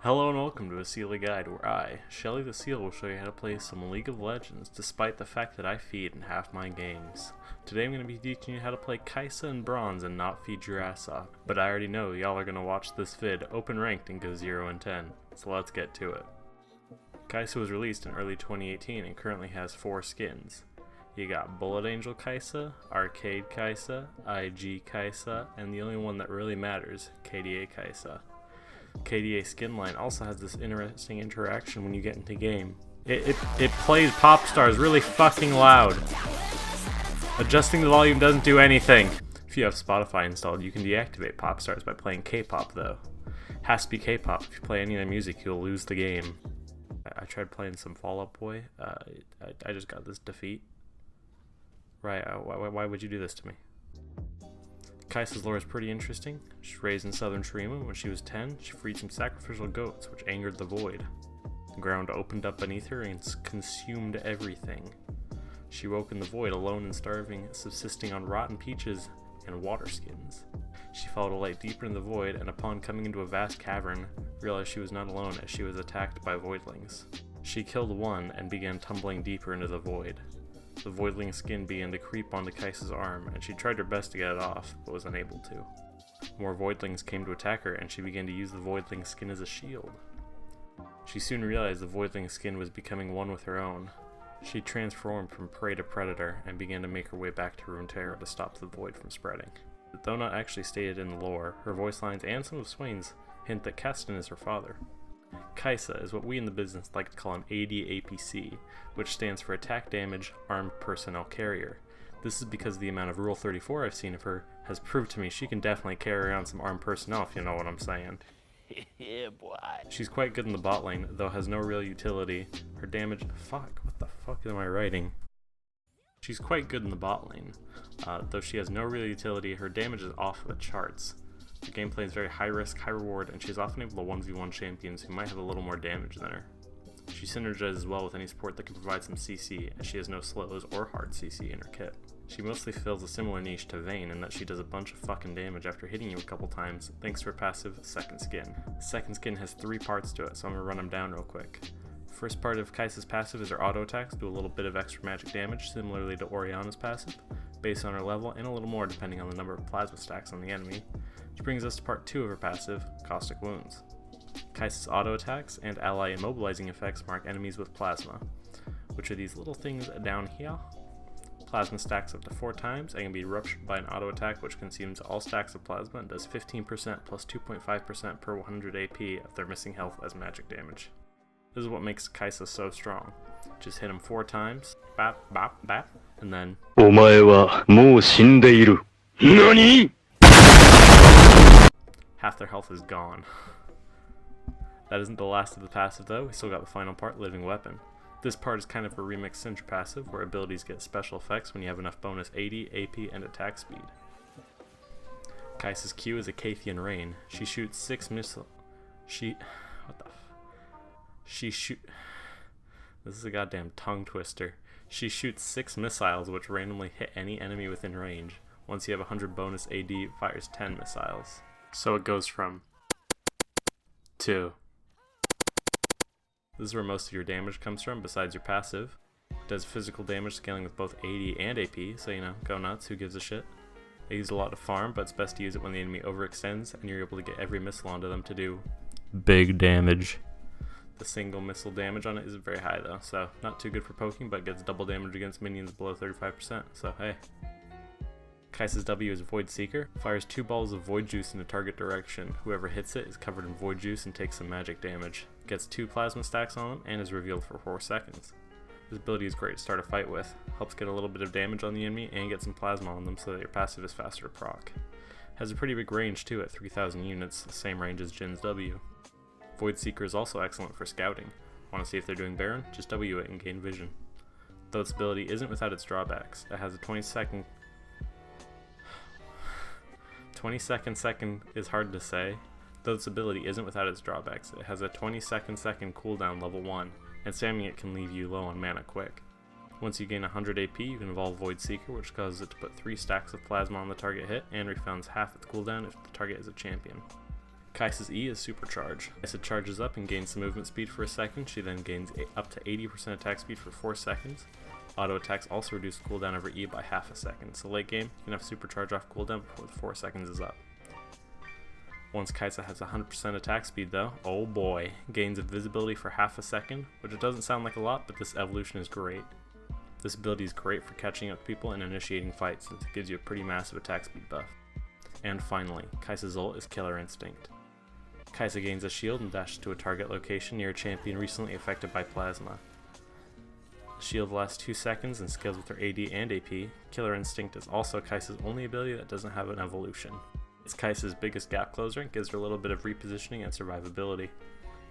Hello and welcome to a Sealy Guide, where I, Shelly the Seal, will show you how to play some League of Legends, despite the fact that I feed in half my games. Today I'm going to be teaching you how to play Kai'Sa in Bronze and not feed your ass off, but I already know y'all are going to watch this vid open ranked and go 0-10, so let's get to it. Kai'Sa was released in early 2018 and currently has 4 skins. You got Bullet Angel Kai'Sa, Arcade Kai'Sa, IG Kai'Sa, and the only one that really matters, KDA Kai'Sa. KDA skin line also has this interesting interaction when you get into game. It plays pop stars really fucking loud. Adjusting the volume doesn't do anything. If you have Spotify installed, you can deactivate pop stars by playing K-pop though. Has to be K-pop. If you play any of the music, you'll lose the game. I tried playing some Fall Out Boy. I just got this defeat. Right, why would you do this to me? Kai'Sa's lore is pretty interesting. She's raised in southern Shurima. When she was 10, she freed some sacrificial goats, which angered the void. The ground opened up beneath her and consumed everything. She woke in the void, alone and starving, subsisting on rotten peaches and water skins. She followed a light deeper in the void, and upon coming into a vast cavern, realized she was not alone as she was attacked by voidlings. She killed one and began tumbling deeper into the void. The voidling skin began to creep onto Kai'Sa's arm, and she tried her best to get it off, but was unable to. More voidlings came to attack her, and she began to use the voidling skin as a shield. She soon realized the voidling skin was becoming one with her own. She transformed from prey to predator, and began to make her way back to Runeterra to stop the void from spreading. Though not actually stated in the lore, her voice lines and some of Swain's hint that Kassadin is her father. Kai'Sa is what we in the business like to call an AD-APC, which stands for Attack Damage Armed Personnel Carrier. This is because the amount of Rule 34 I've seen of her has proved to me she can definitely carry around some armed personnel, if you know what I'm saying. Yeah, boy. She's quite good in the bot lane, though has no real utility. Her damage... Fuck, what the fuck am I writing? She's quite good in the bot lane, though she has no real utility. Her damage is off the charts. The gameplay is very high risk, high reward, and she's often able to 1v1 champions who might have a little more damage than her. She synergizes well with any support that can provide some CC, as she has no slows or hard CC in her kit. She mostly fills a similar niche to Vayne in that she does a bunch of fucking damage after hitting you a couple times, thanks to her passive, Second Skin. Second Skin has 3 parts to it, so I'm going to run them down real quick. First part of Kai'Sa's passive is her auto attacks, do a little bit of extra magic damage, similarly to Orianna's passive, based on her level, and a little more depending on the number of plasma stacks on the enemy. Which brings us to part 2 of her passive, Caustic Wounds. Kai'Sa's auto attacks and ally immobilizing effects mark enemies with plasma, which are these little things down here. Plasma stacks up to 4 times and can be ruptured by an auto attack which consumes all stacks of plasma and does 15% plus 2.5% per 100 AP of their missing health as magic damage. This is what makes Kai'Sa so strong. Just hit him 4 times, bap, bap, bap, and then... お前はもう死んでいる。何? Half their health is gone. That isn't the last of the passive though, we still got the final part, Living Weapon. This part is kind of a remixed Syndra passive, where abilities get special effects when you have enough bonus AD, AP, and attack speed. Kai'Sa's Q is a Cathian Rain. She shoots 6 missiles. This is a goddamn tongue twister. She shoots 6 missiles which randomly hit any enemy within range. Once you have 100 bonus AD, fires 10 missiles. So it goes from 2. This is where most of your damage comes from, besides your passive. It does physical damage scaling with both AD and AP, so you know, go nuts, who gives a shit. I use a lot to farm, but it's best to use it when the enemy overextends and you're able to get every missile onto them to do big damage. The single missile damage on it is very high though, so not too good for poking, but gets double damage against minions below 35%, so hey. Kai'Sa's W is Void Seeker, fires 2 balls of Void Juice in a target direction. Whoever hits it is covered in Void Juice and takes some magic damage. Gets 2 plasma stacks on them and is revealed for 4 seconds. This ability is great to start a fight with, helps get a little bit of damage on the enemy and get some plasma on them so that your passive is faster to proc. Has a pretty big range too at 3000 units, same range as Jin's W. Void Seeker is also excellent for scouting. Want to see if they're doing Baron? Just W it and gain vision. Though its ability isn't without its drawbacks, it has a 20-second is hard to say. Though its ability isn't without its drawbacks, it has a 20-second cooldown level 1, and spamming it can leave you low on mana quick. Once you gain 100 AP, you can evolve Void Seeker, which causes it to put 3 stacks of plasma on the target hit and refunds half its cooldown if the target is a champion. Kai'Sa's E is Supercharge. Kai'Sa charges up and gains some movement speed for a second. She then gains up to 80% attack speed for 4 seconds. Auto attacks also reduce cooldown over E by half a second, so late game you can have Supercharge off cooldown before the 4 seconds is up. Once Kai'Sa has 100% attack speed though, oh boy, gains invisibility for half a second, which it doesn't sound like a lot, but this evolution is great. This ability is great for catching up with people and initiating fights since it gives you a pretty massive attack speed buff. And finally, Kai'Sa's ult is Killer Instinct. Kai'Sa gains a shield and dashes to a target location near a champion recently affected by plasma. The shield lasts 2 seconds and scales with her AD and AP. Killer Instinct is also Kai'Sa's only ability that doesn't have an evolution. It's Kai'Sa's biggest gap closer and gives her a little bit of repositioning and survivability.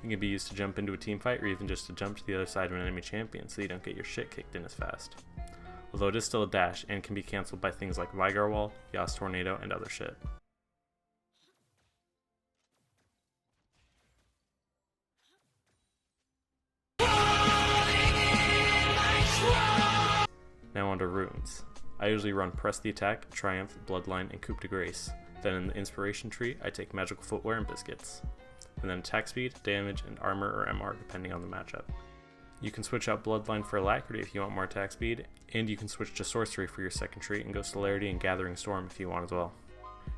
It can be used to jump into a team fight or even just to jump to the other side of an enemy champion so you don't get your shit kicked in as fast. Although it is still a dash and can be cancelled by things like Vygar Wall, Yas Tornado, and other shit. Now onto runes. I usually run Press the Attack, Triumph, Bloodline, and Coup de Grace. Then in the Inspiration tree, I take Magical Footwear and Biscuits. And then attack speed, damage, and armor or MR depending on the matchup. You can switch out Bloodline for Alacrity if you want more attack speed, and you can switch to Sorcery for your second tree and go Celerity and Gathering Storm if you want as well.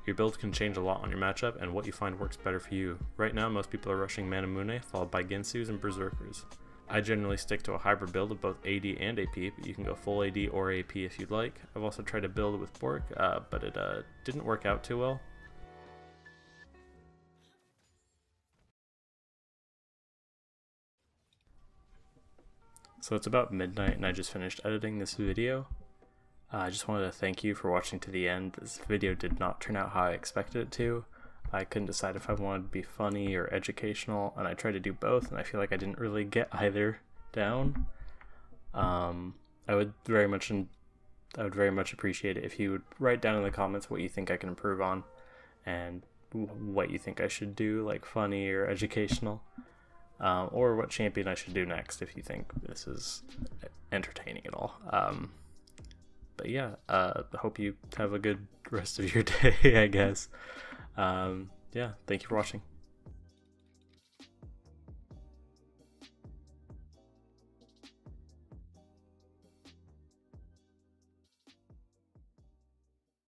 Your build can change a lot on your matchup and what you find works better for you. Right now most people are rushing Manamune followed by Ginsus and Berserkers. I generally stick to a hybrid build of both AD and AP, but you can go full AD or AP if you'd like. I've also tried to build with Bork, but it didn't work out too well. So it's about midnight and I just finished editing this video. I just wanted to thank you for watching to the end. This video did not turn out how I expected it to. I couldn't decide if I wanted to be funny or educational, and I tried to do both, and I feel like I didn't really get either down. I would very much appreciate it if you would write down in the comments what you think I can improve on, and what you think I should do, like funny or educational. Or what champion I should do next if you think this is entertaining at all. But yeah, hope you have a good rest of your day, I guess. Yeah, thank you for watching.